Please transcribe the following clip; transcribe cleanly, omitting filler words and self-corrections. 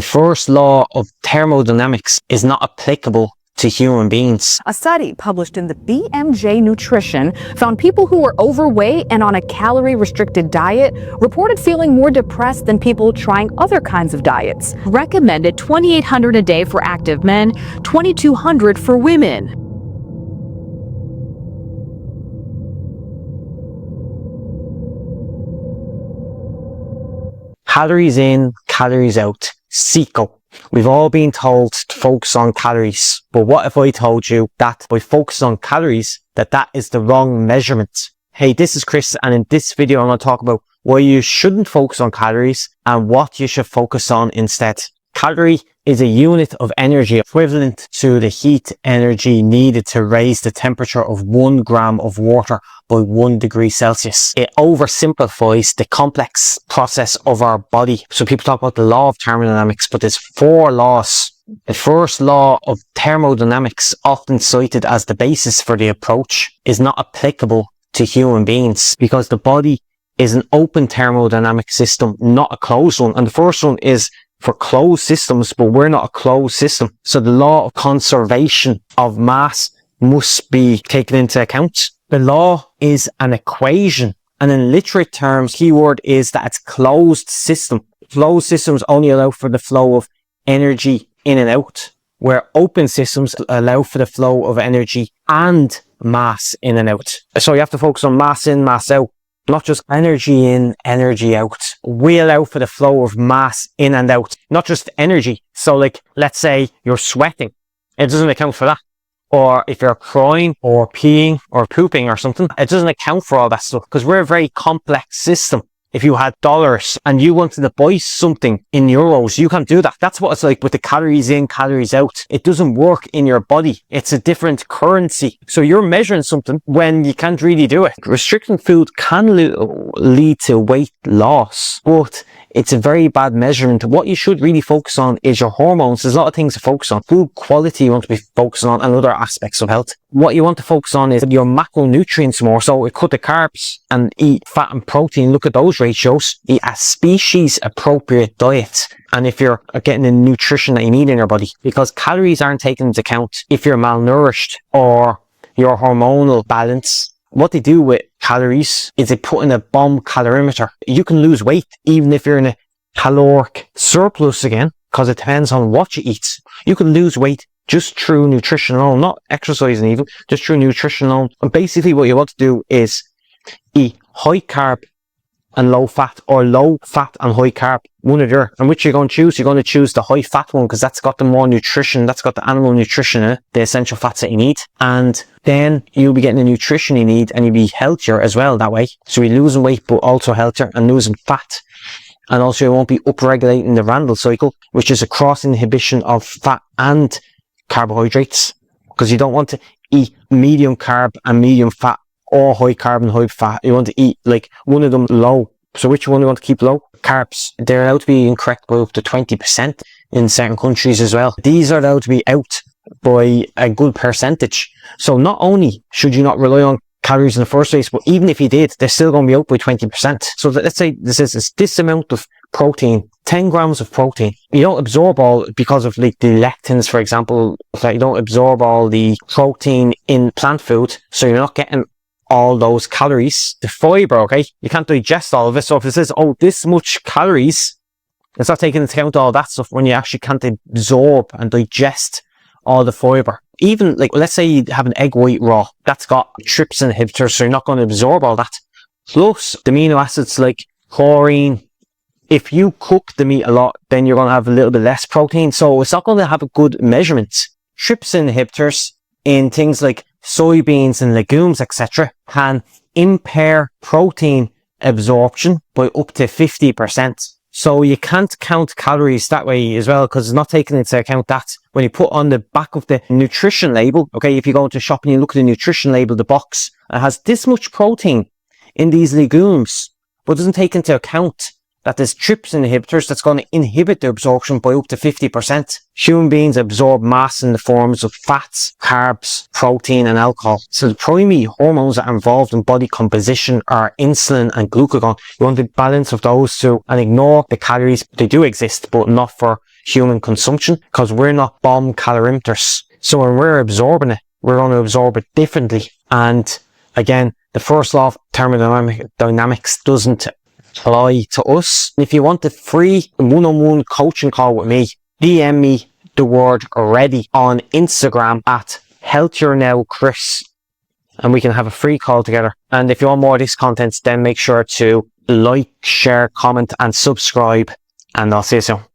The first law of thermodynamics is not applicable to human beings. A study published in the BMJ Nutrition found people who were overweight and on a calorie-restricted diet reported feeling more depressed than people trying other kinds of diets. Recommended 2,800 a day for active men, 2,200 for women. Calories in, calories out. CICO. We've all been told to focus on calories, but what if I told you that by focusing on calories, that is the wrong measurement? Hey, this is Chris, and in this video I'm going to talk about why you shouldn't focus on calories and what you should focus on instead. Calorie is a unit of energy equivalent to the heat energy needed to raise the temperature of 1 gram of water by 1 degree Celsius. It oversimplifies the complex process of our body. So people talk about the law of thermodynamics, but there's 4 laws. The first law of thermodynamics, often cited as the basis for the approach, is not applicable to human beings because the body is an open thermodynamic system, not a closed one. And the first one is for closed systems, but we're not a closed system. So the law of conservation of mass must be taken into account. The law is an equation, and in literate terms, keyword is that it's closed system. Closed systems only allow for the flow of energy in and out, where open systems allow for the flow of energy and mass in and out. So you have to focus on mass in, mass out. Not just energy in, energy out. We allow for the flow of mass in and out, not just energy. So like, let's say you're sweating. It doesn't account for that. Or if you're crying or peeing or pooping or something, it doesn't account for all that stuff because we're a very complex system. If you had dollars and you wanted to buy something in euros, you can't do that. That's what it's like with the calories in, calories out. It doesn't work in your body. It's a different currency. So you're measuring something when you can't really do it. Restricting food can lead to weight loss, but it's a very bad measurement. What you should really focus on is your hormones. There's a lot of things to focus on. Food quality you want to be focusing on and other aspects of health. What you want to focus on is your macronutrients more. So cut the carbs and eat fat and protein. Look at those ratios. Eat a species appropriate diet. And if you're getting the nutrition that you need in your body, because calories aren't taken into account if you're malnourished or your hormonal balance. What they do with calories is they put in a bomb calorimeter. You can lose weight even if you're in a caloric surplus again, because it depends on what you eat. You can lose weight just through nutrition alone, not exercising even, just through nutrition alone. And basically what you want to do is eat high carb and low fat, or low fat and high carb, one or the other. And which you're going to choose? You're going to choose the high fat one because that's got the more nutrition, that's got the animal nutrition in it, the essential fats that you need. And then you'll be getting the nutrition you need and you'll be healthier as well that way. So you're losing weight but also healthier and losing fat. And also you won't be upregulating the Randle Cycle, which is a cross inhibition of fat and carbohydrates, because you don't want to eat medium carb and medium fat or high carb and high fat. You want to eat like one of them low. So which one do you want to keep low? Carbs. They're allowed to be incorrect by up to 20% in certain countries as well. These are allowed to be out by a good percentage. So not only should you not rely on calories in the first place, but even if you did, they're still going to be out by 20%. So let's say this amount of protein, 10 grams of protein. You don't absorb all because of like the lectins, for example, that you don't absorb all the protein in plant food. So you're not getting all those calories. The fiber, okay, you can't digest all of it. So if it says, oh, this much calories, it's not taking into account all that stuff when you actually can't absorb and digest all the fiber. Even like, let's say you have an egg white raw, that's got trypsin inhibitors, so you're not going to absorb all that. Plus the amino acids like chlorine. If you cook the meat a lot, then you're going to have a little bit less protein. So it's not going to have a good measurement. Trypsin inhibitors in things like soybeans and legumes, etc., can impair protein absorption by up to 50%. So you can't count calories that way as well, because it's not taking into account that when you put on the back of the nutrition label, okay, if you go into a shop and you look at the nutrition label, the box, it has this much protein in these legumes, but it doesn't take into account that there's trypsin inhibitors that's going to inhibit the absorption by up to 50%. Human beings absorb mass in the forms of fats, carbs, protein and alcohol. So the primary hormones that are involved in body composition are insulin and glucagon. You want the balance of those two and ignore the calories. They do exist, but not for human consumption, because we're not bomb calorimeters. So when we're absorbing it, we're going to absorb it differently. And again, the first law of thermodynamics doesn't apply to us. If you want a free one-on-one coaching call with me, DM me the word ready on Instagram at healthiernow.chris, and we can have a free call together. And if you want more of this content, then make sure to like, share, comment and subscribe, and I'll see you soon.